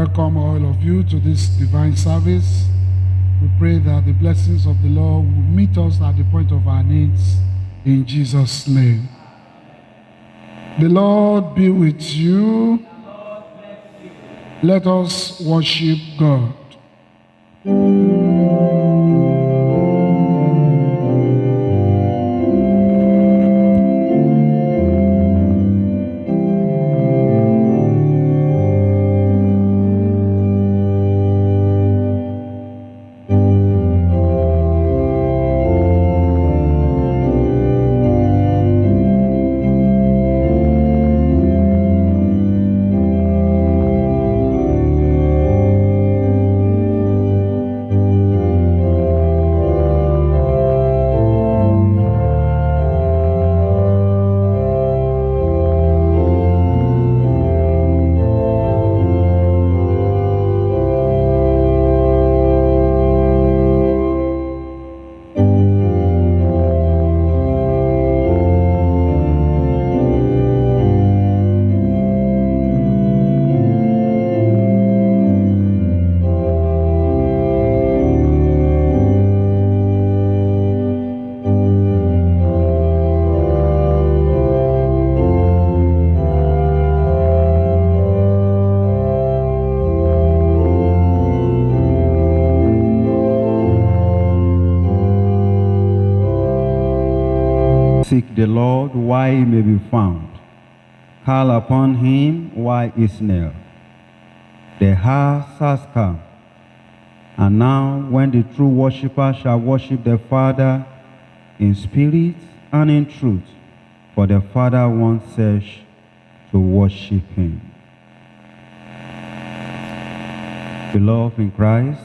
welcome all of you to this divine service. We pray that the blessings of the Lord will meet us at the point of our needs in Jesus' name. The Lord be with you. Let us worship God. Seek the Lord while he may be found. Call upon him while he is near. The hour has come. And now when the true worshipper shall worship the Father in spirit and in truth, for the Father wants us to worship him. Beloved in Christ,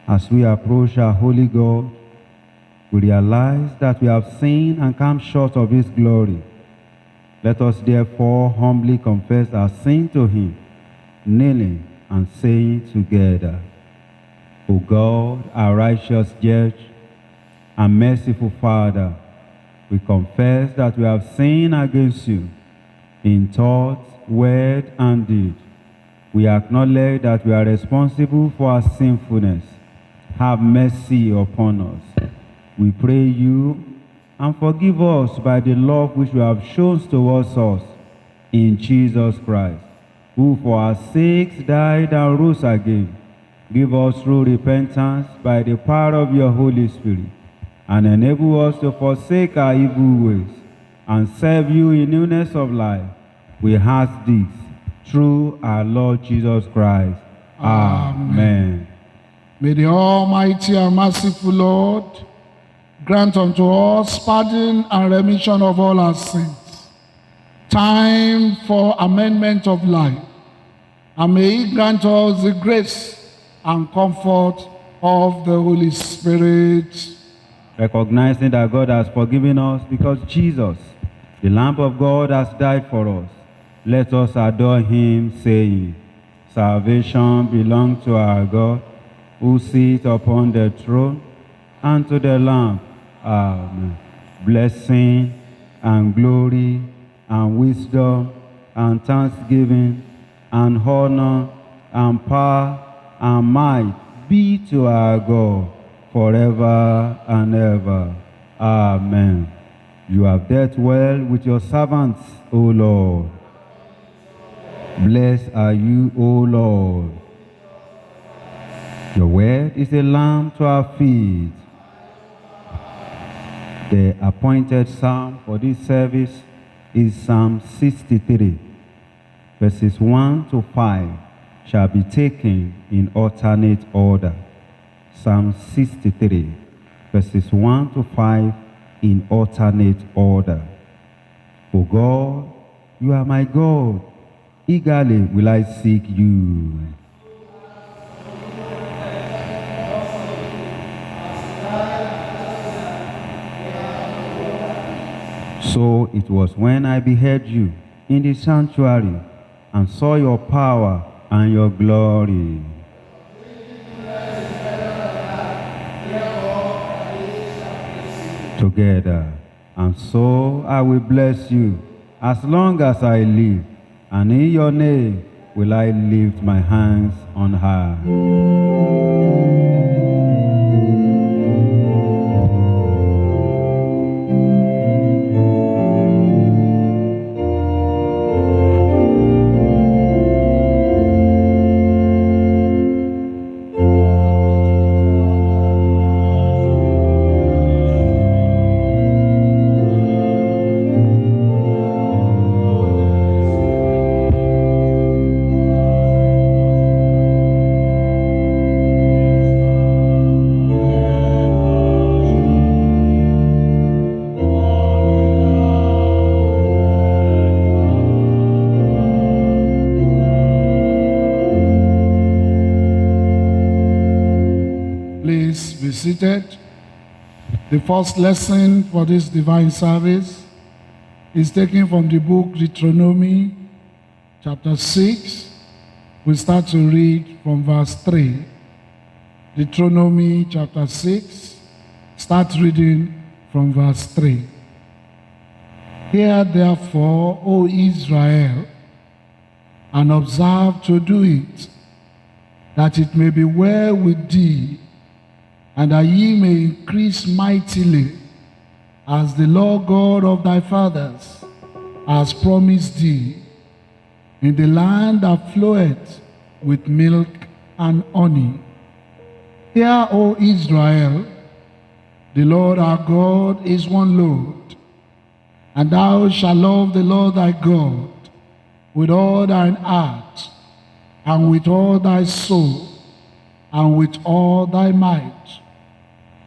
as we approach our holy God, we realize that we have sinned and come short of his glory. Let us therefore humbly confess our sin to him, kneeling and saying together, O God, our righteous judge and merciful Father, we confess that we have sinned against you in thought, word, and deed. We acknowledge that we are responsible for our sinfulness. Have mercy upon us. We pray you and forgive us by the love which you have shown towards us in Jesus Christ, who for our sakes died and rose again. Give us through repentance by the power of your Holy Spirit, and enable us to forsake our evil ways and serve you in newness of life. We ask this through our Lord Jesus Christ. Amen. May the Almighty and merciful Lord grant unto us pardon and remission of all our sins, time for amendment of life, and may he grant us the grace and comfort of the Holy Spirit. Recognizing that God has forgiven us because Jesus, the Lamb of God, has died for us, let us adore him, saying, Salvation belongs to our God, who sits upon the throne, and to the Lamb. Amen. Blessing and glory and wisdom and thanksgiving and honor and power and might be to our God forever and ever. Amen. You have dealt well with your servants, O Lord. Blessed are you, O Lord. Your word is a lamp to our feet. The appointed psalm for this service is Psalm 63. Verses 1 to 5 shall be taken in alternate order. Psalm 63, verses 1 to 5 in alternate order. O God, you are my God. Eagerly will I seek you. So it was when I beheld you in the sanctuary and saw your power and your glory. Together, and so I will bless you as long as I live, and in your name will I lift my hands on high. Please be seated. The first lesson for this divine service is taken from the book Deuteronomy, chapter 6. We start to read from verse 3. Deuteronomy, chapter 6. Start reading from verse 3. Hear therefore, O Israel, and observe to do it, that it may be well with thee, and that ye may increase mightily, as the Lord God of thy fathers has promised thee, in the land that floweth with milk and honey. Hear, O Israel, the Lord our God is one Lord, and thou shalt love the Lord thy God with all thine heart, and with all thy soul, and with all thy might.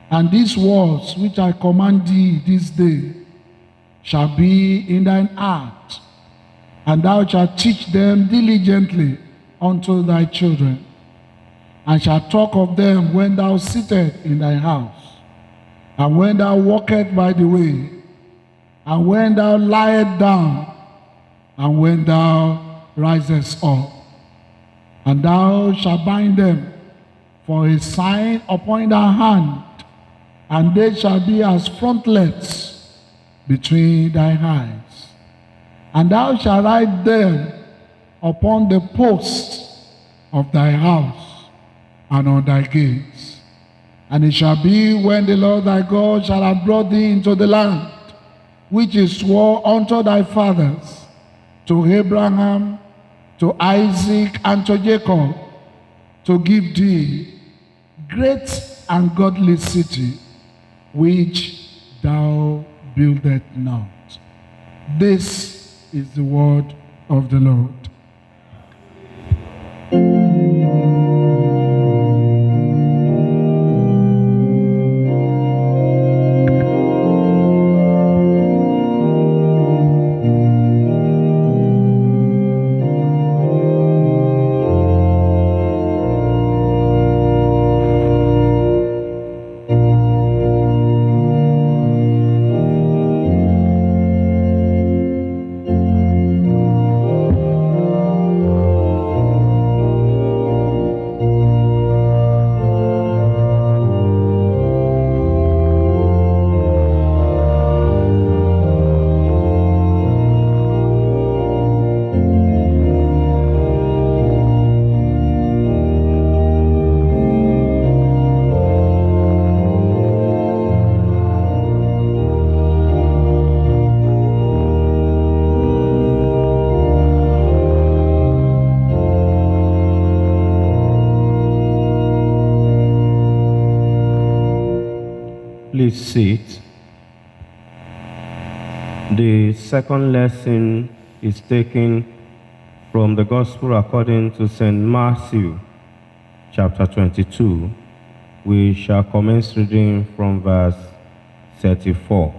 And these words which I command thee this day shall be in thine heart, and thou shalt teach them diligently unto thy children, and shalt talk of them when thou sittest in thy house, and when thou walkest by the way, and when thou liest down, and when thou risest up. And thou shalt bind them for a sign upon thy hand, and they shall be as frontlets between thy eyes. And thou shalt write them upon the posts of thy house and on thy gates. And it shall be when the Lord thy God shall have brought thee into the land, which he swore unto thy fathers, to Abraham, to Isaac, and to Jacob, to give thee great and godly city, which thou buildest not. This is the word of the Lord. Please sit. The second lesson is taken from the Gospel according to St. Matthew, chapter 22. We shall commence reading from verse 34.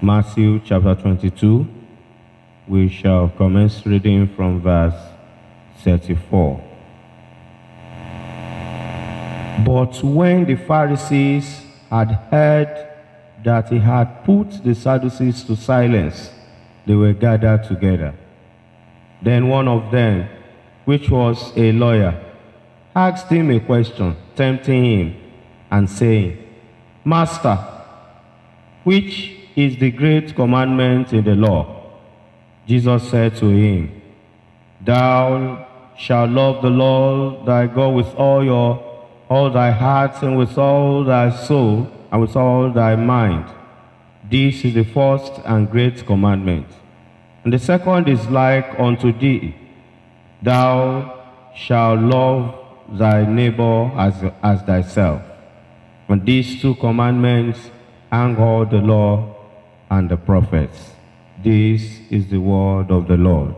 Matthew chapter 22. We shall commence reading from verse 34. But when the Pharisees had heard that he had put the Sadducees to silence, they were gathered together. Then one of them, which was a lawyer, asked him a question, tempting him, and saying, Master, which is the great commandment in the law? Jesus said to him, Thou shalt love the Lord thy God with all thy heart, and with all thy soul, and with all thy mind. This is the first and great commandment. And the second is like unto thee. Thou shalt love thy neighbor as thyself. On these two commandments hang all the law and the prophets. This is the word of the Lord.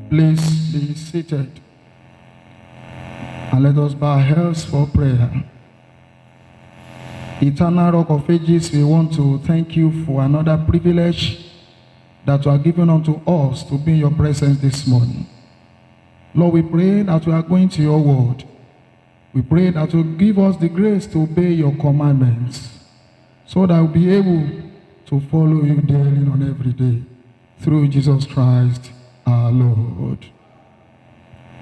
Please be seated. And let us bow our heads for prayer. Eternal Rock of Ages, we want to thank you for another privilege that you are giving unto us to be in your presence this morning. Lord, we pray that we are going to your word. We pray that you give us the grace to obey your commandments so that we'll be able to follow you daily on every day. Through Jesus Christ, our Lord.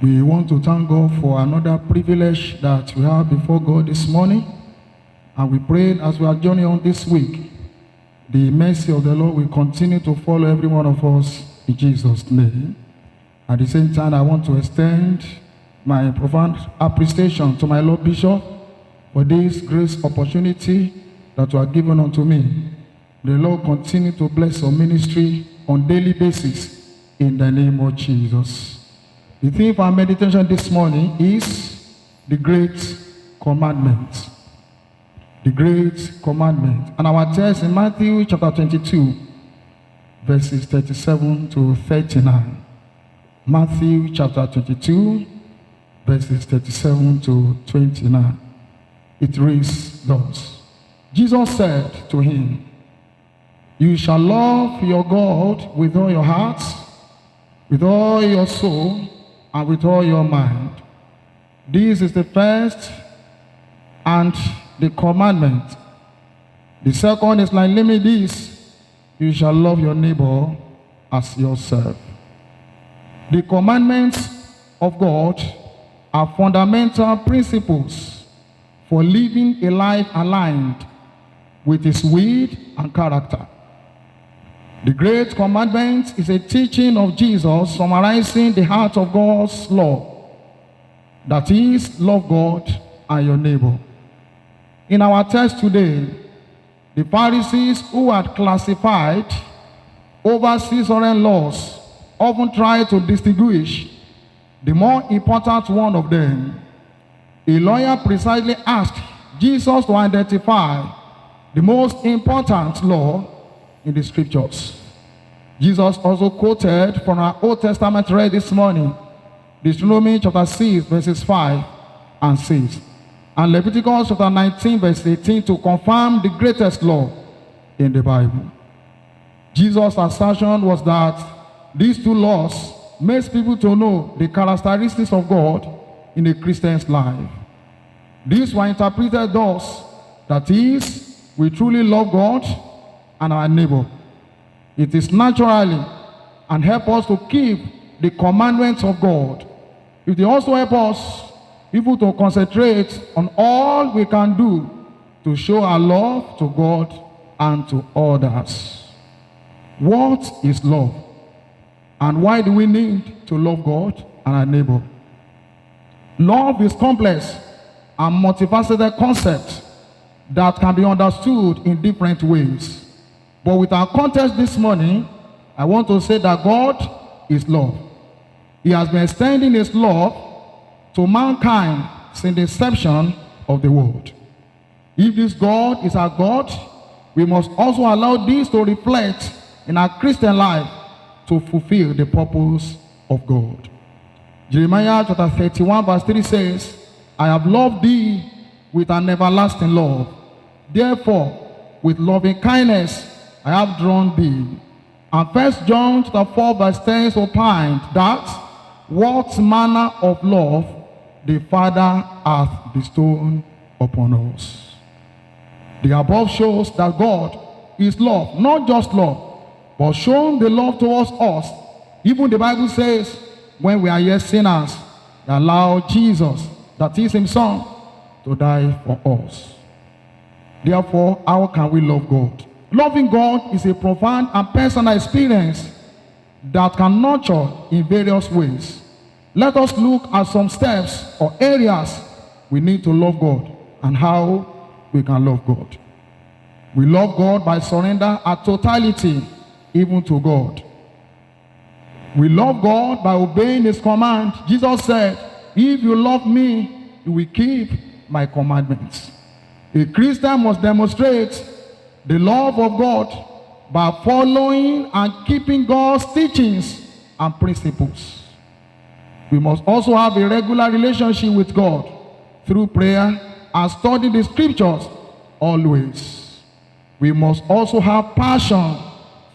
We want to thank God for another privilege that we have before God this morning. And we pray as we are journeying on this week, the mercy of the Lord will continue to follow every one of us in Jesus' name. At the same time, I want to extend my profound appreciation to my Lord Bishop for this grace opportunity that you are given unto me. The Lord continue to bless our ministry on daily basis in the name of Jesus. The theme for our meditation this morning is the Great Commandment. The Great Commandment. And our text in Matthew chapter 22, verses 37 to 39. Matthew chapter 22, verses 37 to 29. It reads thus. Jesus said to him, "You shall love your God with all your heart, with all your soul, and with all your mind. This is the first and the commandment. The second is like this: you shall love your neighbor as yourself." The commandments of God are fundamental principles for living a life aligned with his will and character. The Great Commandment is a teaching of Jesus summarizing the heart of God's law. That is, love God and your neighbor. In our text today, the Pharisees who had classified over 600 laws often try to distinguish the more important one of them. A lawyer precisely asked Jesus to identify the most important law in the scriptures. Jesus also quoted from our Old Testament read this morning, Deuteronomy chapter 6, verses 5 and 6. and Leviticus chapter 19 verse 18 to confirm the greatest law in the Bible. Jesus' assertion was that these two laws makes people to know the characteristics of God in a Christian's life. These were interpreted thus, that is, we truly love God and our neighbor. It is naturally and help us to keep the commandments of God. It will also help us people to concentrate on all we can do to show our love to God and to others. What is love? And why do we need to love God and our neighbor? Love is complex and multifaceted concept that can be understood in different ways. But with our context this morning, I want to say that God is love. He has been extending his love to mankind since the inception of the world. If this God is our God, we must also allow this to reflect in our Christian life to fulfill the purpose of God. Jeremiah chapter 31 verse 3 says, I have loved thee with an everlasting love. Therefore, with loving kindness I have drawn thee. And 1 John chapter 4 verse 10 opined that what manner of love the Father hath bestowed upon us. The above shows that God is love, not just love, but showing the love towards us. Even the Bible says, when we are yet sinners, he allowed Jesus, that is his Son, to die for us. Therefore, how can we love God? Loving God is a profound and personal experience that can nurture in various ways. Let us look at some steps or areas we need to love God and how we can love God. We love God by surrender at totality, even to God. We love God by obeying his command. Jesus said, if you love me, you will keep my commandments. A Christian must demonstrate the love of God by following and keeping God's teachings and principles. We must also have a regular relationship with God through prayer and study the scriptures always. We must also have passion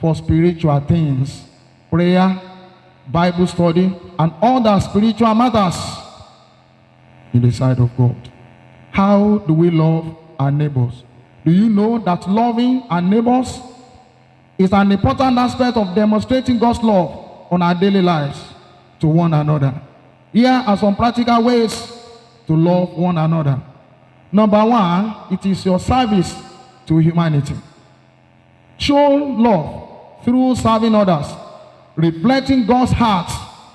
for spiritual things, prayer, Bible study, and other spiritual matters in the sight of God. How do we love our neighbors? Do you know that loving our neighbors is an important aspect of demonstrating God's love on our daily lives to one another? Here are some practical ways to love one another. Number one, it is your service to humanity. Show love through serving others, reflecting God's heart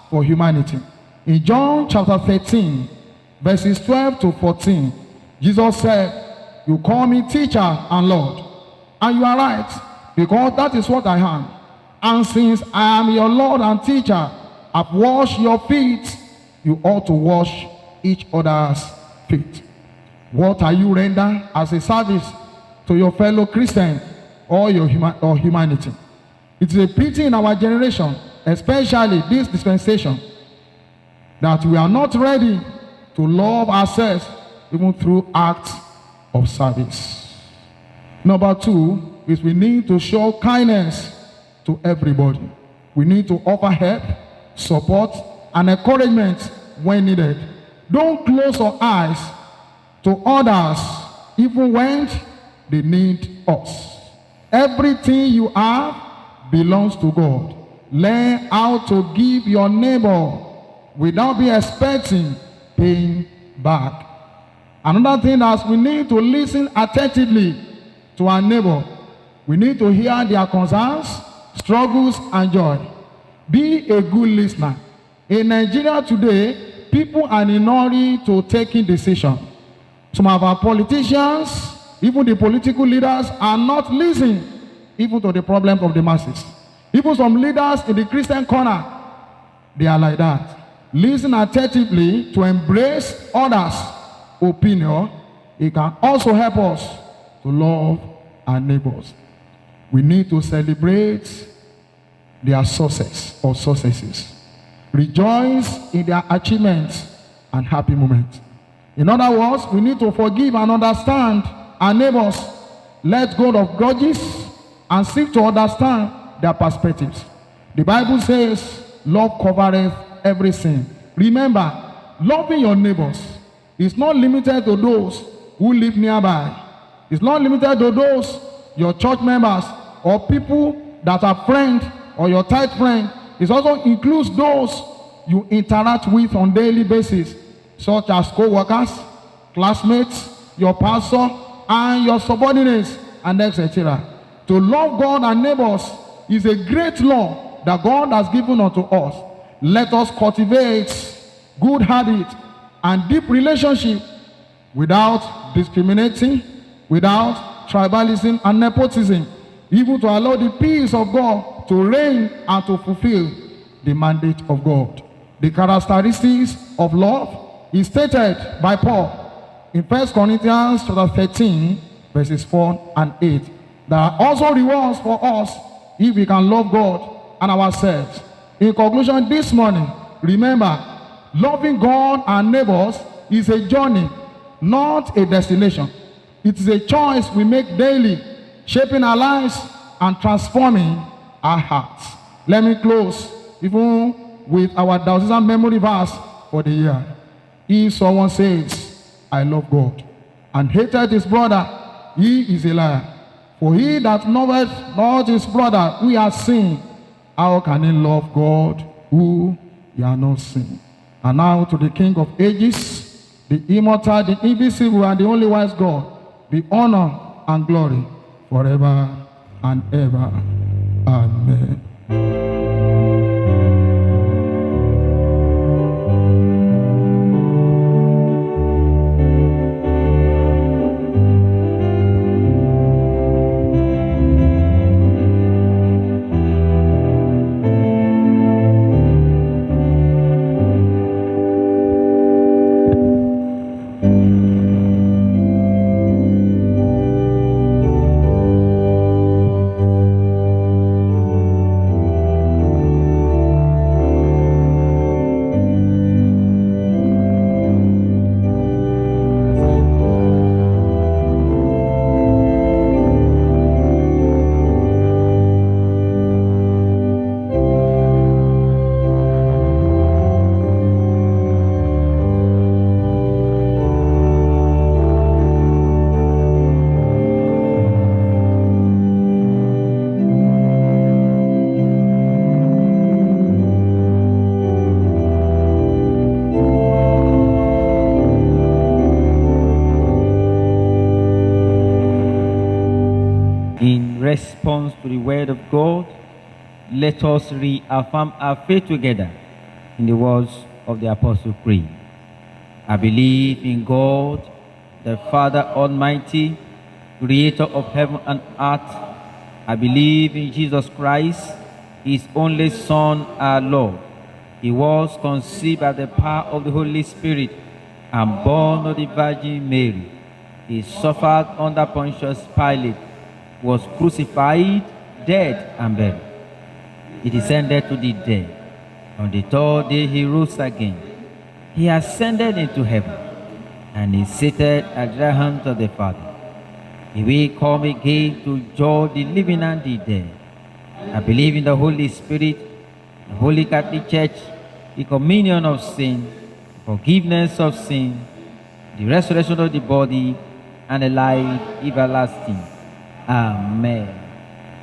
for humanity. In John chapter 13, verses 12 to 14, Jesus said, you call me teacher and Lord, and you are right, because that is what I am. And since I am your Lord and teacher, I've washed your feet, you ought to wash each other's feet. What are you rendering as a service to your fellow Christian or your humanity? It is a pity in our generation, especially this dispensation, that we are not ready to love ourselves even through acts of service. Number two is we need to show kindness to everybody. We need to offer help, support, and encouragement when needed. Don't close our eyes to others even when they need us. Everything you have belongs to God. Learn how to give your neighbor without being expecting paying back. Another thing is we need to listen attentively to our neighbor. We need to hear their concerns, struggles, and joy. Be a good listener. In Nigeria today, people are in a hurry to taking decisions. Some of our politicians, even the political leaders, are not listening even to the problems of the masses. Even some leaders in the Christian corner, they are like that. Listen attentively to embrace others' opinion. It can also help us to love our neighbors. We need to celebrate their success or successes. Rejoice in their achievements and happy moments. In other words, we need to forgive and understand our neighbors, let go of grudges, and seek to understand their perspectives. The Bible says, love covereth every sin. Remember, loving your neighbors is not limited to those who live nearby. It's not limited to those, your church members, or people that are friends, or your tight friend. It also includes those you interact with on daily basis, such as co-workers, classmates, your pastor, and your subordinates, and etc. To love God and neighbors is a great law that God has given unto us. Let us cultivate good habits and deep relationship without discriminating, without tribalism and nepotism, even to allow the peace of God to reign and to fulfill the mandate of God. The characteristics of love is stated by Paul in 1 Corinthians chapter 13, verses 4 and 8. There are also rewards for us if we can love God and ourselves. In conclusion this morning, remember, loving God and neighbors is a journey, not a destination. It is a choice we make daily, shaping our lives and transforming our hearts. Let me close even with our diocesan memory verse for the year. If someone says, I love God, and hated his brother, he is a liar. For he that loveth not his brother who has sinned, how can he love God who he has not seen? And now to the King of ages, the immortal, the invisible, and the only wise God, be honor and glory forever and ever. Amen. In response to the word of God, let us reaffirm our faith together in the words of the Apostle Creed. I believe in God, the Father Almighty, creator of heaven and earth. I believe in Jesus Christ, his only Son, our Lord. He was conceived by the power of the Holy Spirit and born of the Virgin Mary. He suffered under Pontius Pilate, was crucified, dead, and buried. He descended to the dead. On the third day he rose again. He ascended into heaven, and is seated at the right hand of the Father. He will come again to judge the living and the dead. I believe in the Holy Spirit, the Holy Catholic Church, the communion of sin, forgiveness of sin, the resurrection of the body, and the life everlasting. Amen.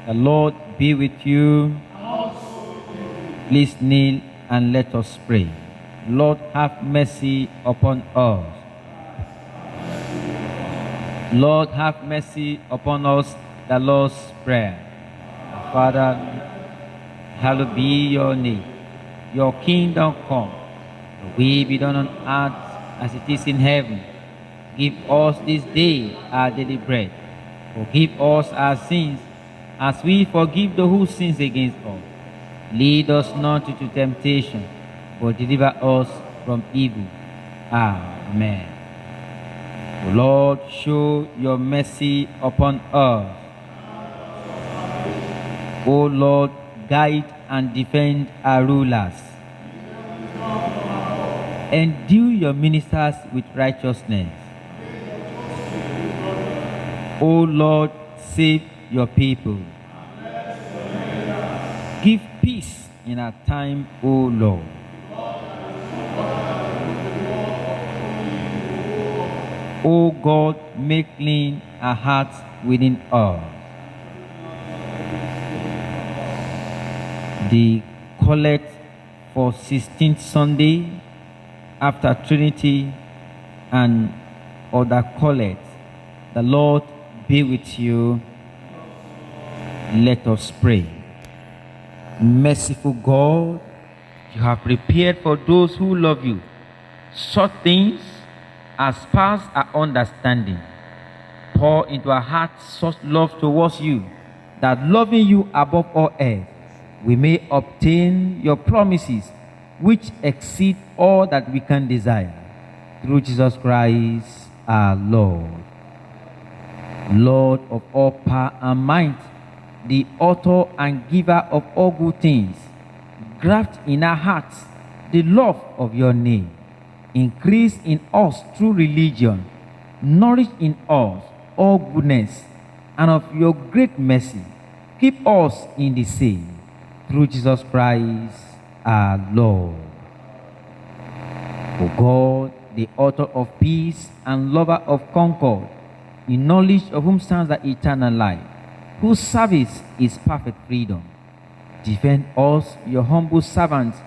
The Lord be with you. Please kneel and let us pray. Lord, have mercy upon us. Lord, have mercy upon us. The Lord's Prayer. Father, hallowed be your name. Your kingdom come. Your will be done on earth as it is in heaven. Give us this day our daily bread. Forgive us our sins, as we forgive those who sin against us. Lead us not into temptation, but deliver us from evil. Amen. O Lord, show your mercy upon us. O Lord, guide and defend our rulers. Endue your ministers with righteousness. O Lord, save your people. Give peace in our time, O Lord. O God, make clean our hearts within us. The collect for 16th Sunday after Trinity and other collect. The Lord be with you. Let us pray. Merciful God, you have prepared for those who love you such things as pass our understanding. Pour into our hearts such love towards you, that loving you above all else, we may obtain your promises, which exceed all that we can desire. Through Jesus Christ our Lord. Lord of all power and might, the author and giver of all good things, graft in our hearts the love of your name. Increase in us true religion. Nourish in us all goodness, and of your great mercy, keep us in the same. Through Jesus Christ our Lord. O God, the author of peace and lover of concord, in knowledge of whom stands the eternal life, whose service is perfect freedom, defend us, your humble servants,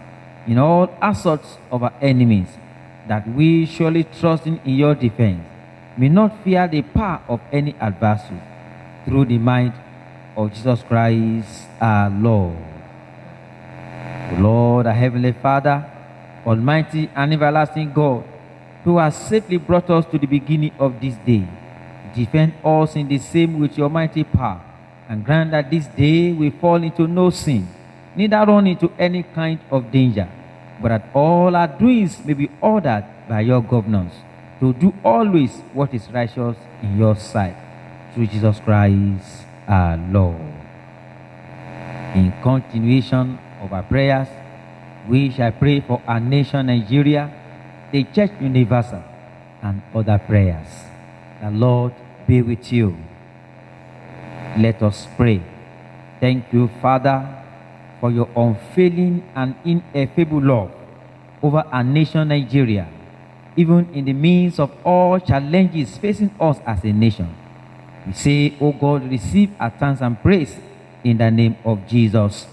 in all assaults of our enemies, that we, surely trusting in your defense, may not fear the power of any adversary, through the might of Jesus Christ our Lord. O Lord, our heavenly Father, almighty and everlasting God, who has safely brought us to the beginning of this day, defend us in the same with your mighty power, and grant that this day we fall into no sin, neither run into any kind of danger, but that all our doings may be ordered by your governance, to do always what is righteous in your sight. Through Jesus Christ our Lord. In continuation of our prayers, we shall pray for our nation Nigeria, the Church Universal, and other prayers. The Lord be with you. Let us pray. Thank you, Father, for your unfailing and ineffable love over our nation Nigeria, even in the midst of all challenges facing us as a nation. We say, O God, receive our thanks and praise in the name of Jesus.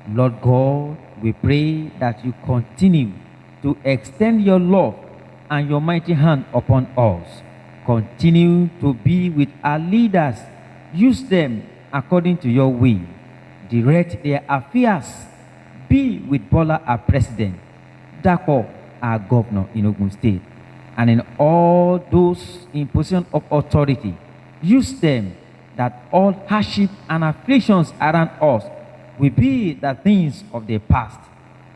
Lord God, we pray that you continue to extend your love and your mighty hand upon us. Continue to be with our leaders. Use them according to your will. Direct their affairs. Be with Bola, our president, Dako, our governor in Ogun State, and in all those in position of authority. Use them that all hardship and afflictions around us will be the things of the past.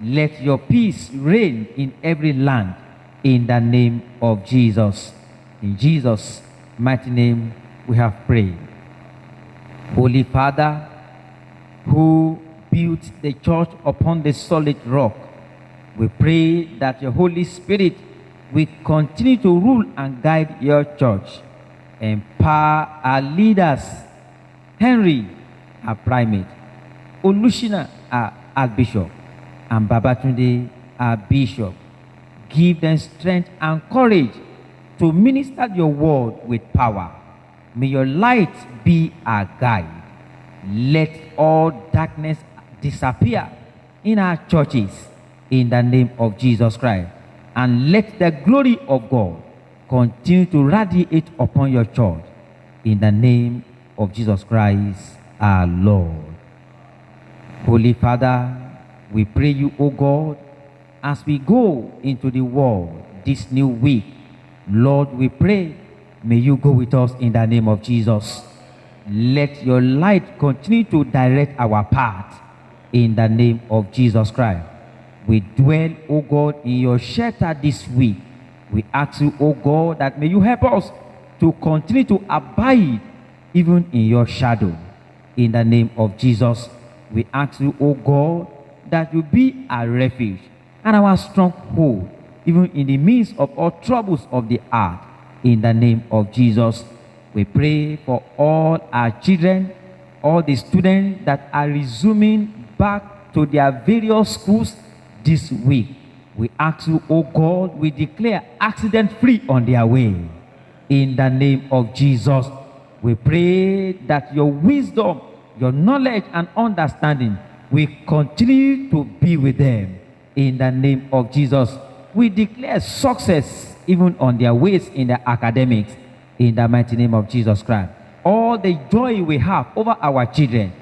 Let your peace reign in every land, in the name of Jesus. In Jesus' mighty name we have prayed. Holy Father, who built the church upon the solid rock, we pray that your Holy Spirit will continue to rule and guide your church. Empower our leaders, Henry, our primate, Olushina, our archbishop, and Babatunde, our bishop. Give them strength and courage to minister your word with power. May your light be our guide. Let all darkness disappear in our churches, in the name of Jesus Christ. And let the glory of God continue to radiate upon your church, in the name of Jesus Christ our Lord. Holy Father, we pray you, O God, as we go into the world this new week, Lord, we pray, may you go with us in the name of Jesus. Let your light continue to direct our path, in the name of Jesus Christ. We dwell, O God, in your shelter this week. We ask you, O God, that may you help us to continue to abide even in your shadow. In the name of Jesus, we ask you, O God, that you be our refuge and our stronghold. even in the midst of all troubles of the earth. In the name of Jesus, we pray for all our children, all the students that are resuming back to their various schools this week. We ask you, oh God, we declare accident-free on their way. In the name of Jesus, we pray that your wisdom, your knowledge and understanding will continue to be with them. In the name of Jesus, we declare success even on their ways in their academics. In the mighty name of Jesus Christ. All the joy we have over our children,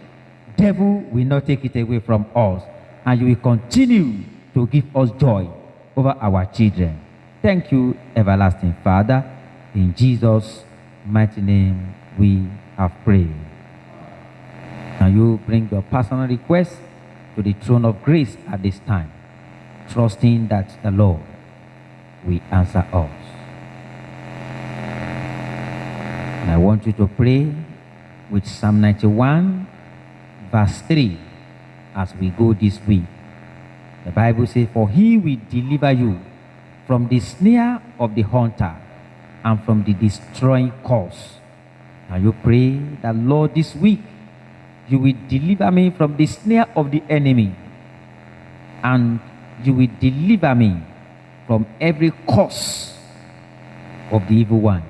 devil will not take it away from us. And you will continue to give us joy over our children. Thank you, everlasting Father. In Jesus' mighty name we have prayed. Now you bring your personal request to the throne of grace at this time, trusting that the Lord will answer us. And I want you to pray with Psalm 91, verse 3, as we go this week. The Bible says, for he will deliver you from the snare of the hunter and from the destroying curse. Now you pray that, Lord, this week you will deliver me from the snare of the enemy, and you will deliver me from every curse of the evil one.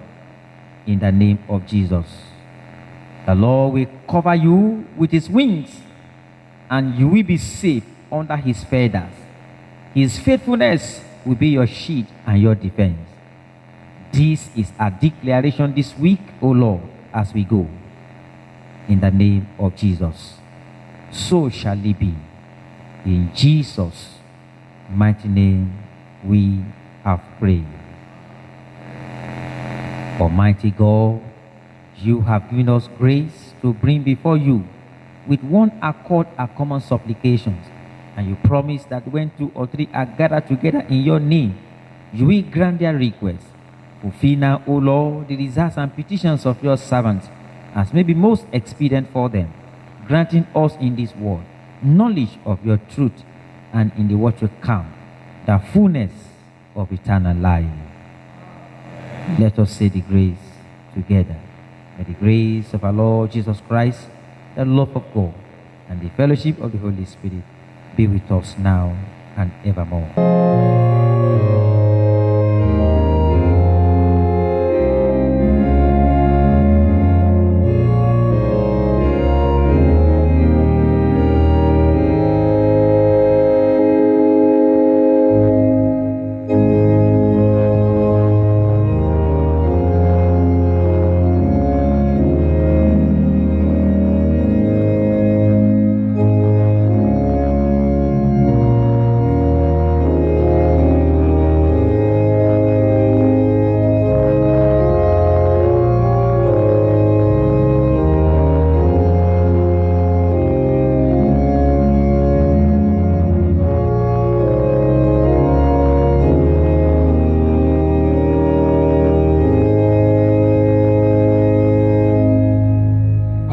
In the name of Jesus. The Lord will cover you with his wings, and you will be safe under his feathers. His faithfulness will be your shield and your defense. This is a declaration this week, O Lord, as we go. In the name of Jesus. So shall it be. In Jesus' mighty name we have prayed. Almighty God, you have given us grace to bring before you with one accord our common supplications. And you promise that when 2 or 3 are gathered together in your name, you will grant their requests. Fulfill now, O Lord, the desires and petitions of your servants, as may be most expedient for them, granting us in this world knowledge of your truth, and in the world to come, the fullness of eternal life. Let us say the grace together. May the grace of our Lord Jesus Christ, the love of God, and the fellowship of the Holy Spirit be with us now and evermore.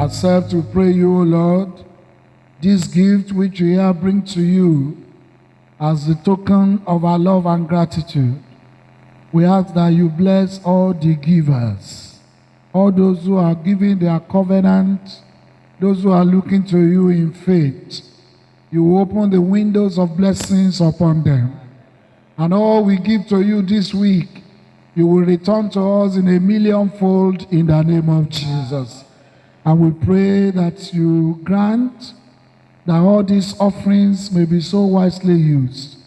Accept, we pray you, O Lord, this gift which we here bring to you as the token of our love and gratitude. We ask that you bless all the givers, all those who are giving their covenant, those who are looking to you in faith. You will open the windows of blessings upon them. And all we give to you this week, you will return to us in a millionfold in the name of Jesus. And we pray that you grant that all these offerings may be so wisely used,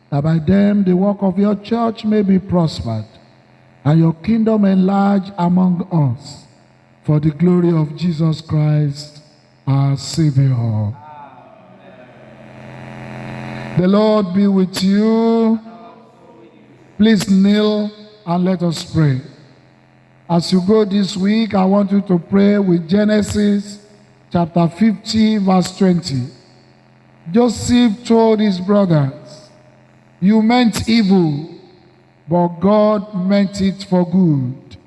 that by them the work of your church may be prospered, and your kingdom enlarged among us, for the glory of Jesus Christ, our Savior. The Lord be with you. Please kneel and let us pray. As you go this week, I want you to pray with Genesis chapter 50, verse 20. Joseph told his brothers, you meant evil, but God meant it for good.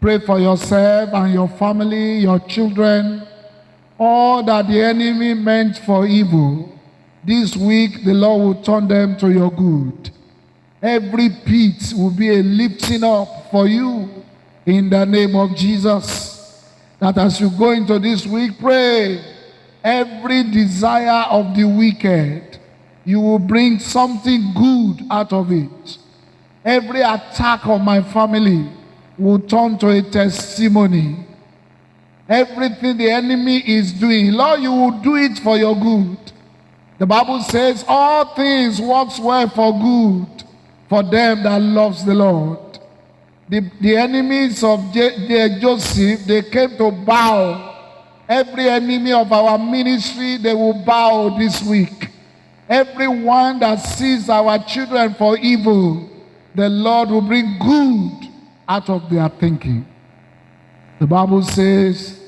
Pray for yourself and your family, your children, all that the enemy meant for evil. This week, the Lord will turn them to your good. Every pit will be a lifting up for you in the name of Jesus. That as you go into this week, pray every desire of the wicked, you will bring something good out of it. Every attack on my family will turn to a testimony. Everything the enemy is doing, Lord, you will do it for your good. The Bible says all things work well for good for them that loves the Lord. The enemies of Joseph, they came to bow. Every enemy of our ministry, they will bow this week. Everyone that sees our children for evil, the Lord will bring good out of their thinking. The Bible says,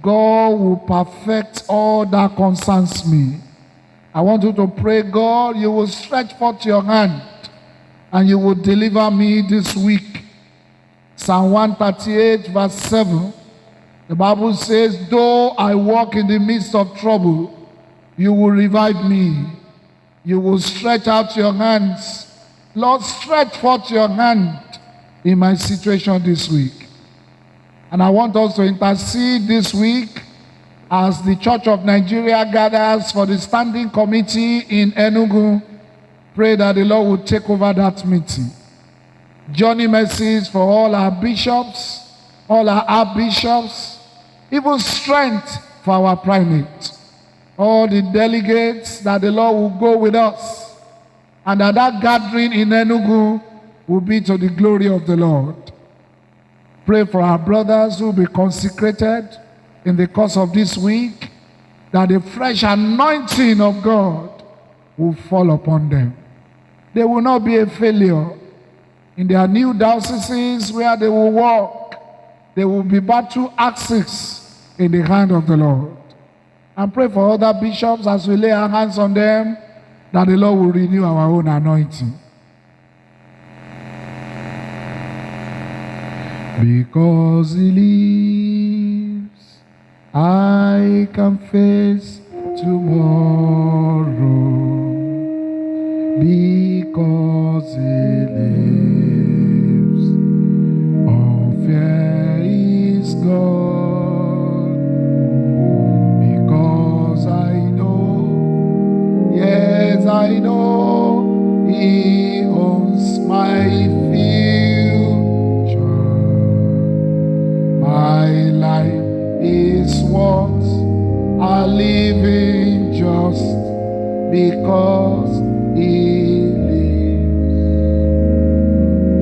God will perfect all that concerns me. I want you to pray, God, you will stretch forth your hand and you will deliver me this week. Psalm 138 verse 7, the Bible says, though I walk in the midst of trouble, you will revive me. You will stretch out your hands. Lord, stretch forth your hand in my situation this week. And I want us to intercede this week as the Church of Nigeria gathers for the standing committee in Enugu. Pray that the Lord will take over that meeting. Journey mercies for all our bishops, all our archbishops, even strength for our primate. All the delegates, that the Lord will go with us, and that gathering in Enugu will be to the glory of the Lord. Pray for our brothers who will be consecrated in the course of this week, that the fresh anointing of God will fall upon them. They will not be a failure. In their new dioceses where they will walk, they will be battle axes in the hand of the Lord. And pray for other bishops as we lay our hands on them, that the Lord will renew our own anointing. Because He lives, I can face tomorrow. Because He lives, all fear is gone. Because I know, yes, I know He owns my future. My life is worth a living just because He lives.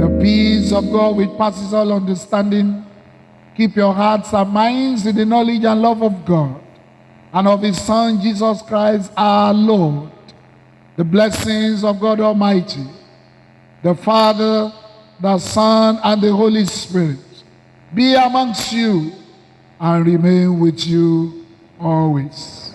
The peace of God which passes all understanding, keep your hearts and minds in the knowledge and love of God and of His Son, Jesus Christ, our Lord. The blessings of God Almighty, the Father, the Son, and the Holy Spirit be amongst you and remain with you always.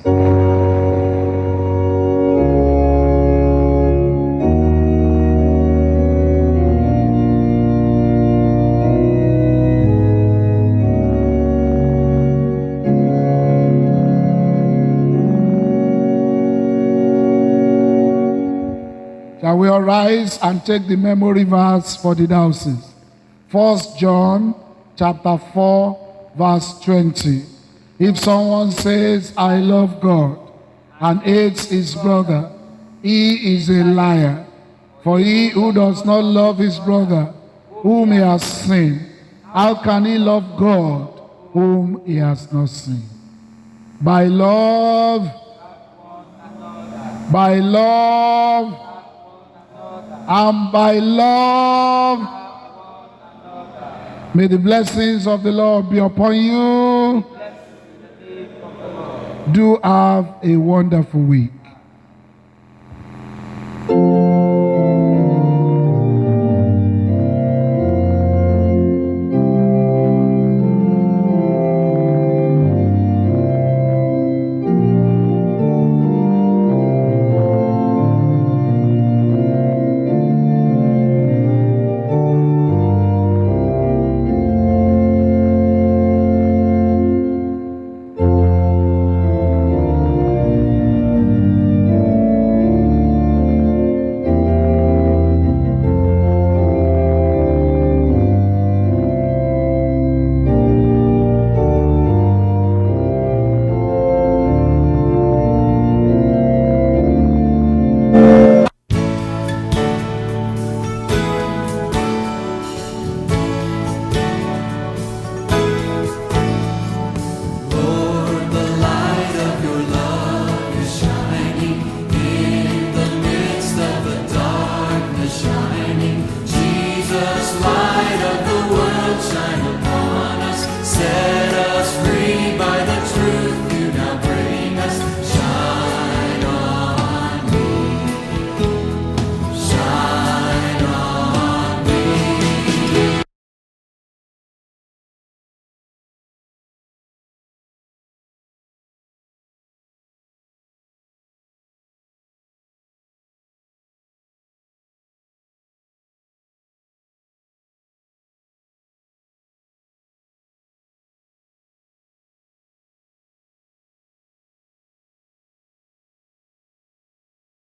Shall we all rise and take the memory verse for the diocese? 1 John chapter 4, verse 20. If someone says, I love God, and hates his brother, he is a liar. For he who does not love his brother, whom he has seen, how can he love God, whom he has not seen? By love, and by love, may the blessings of the Lord be upon you. Do have a wonderful week.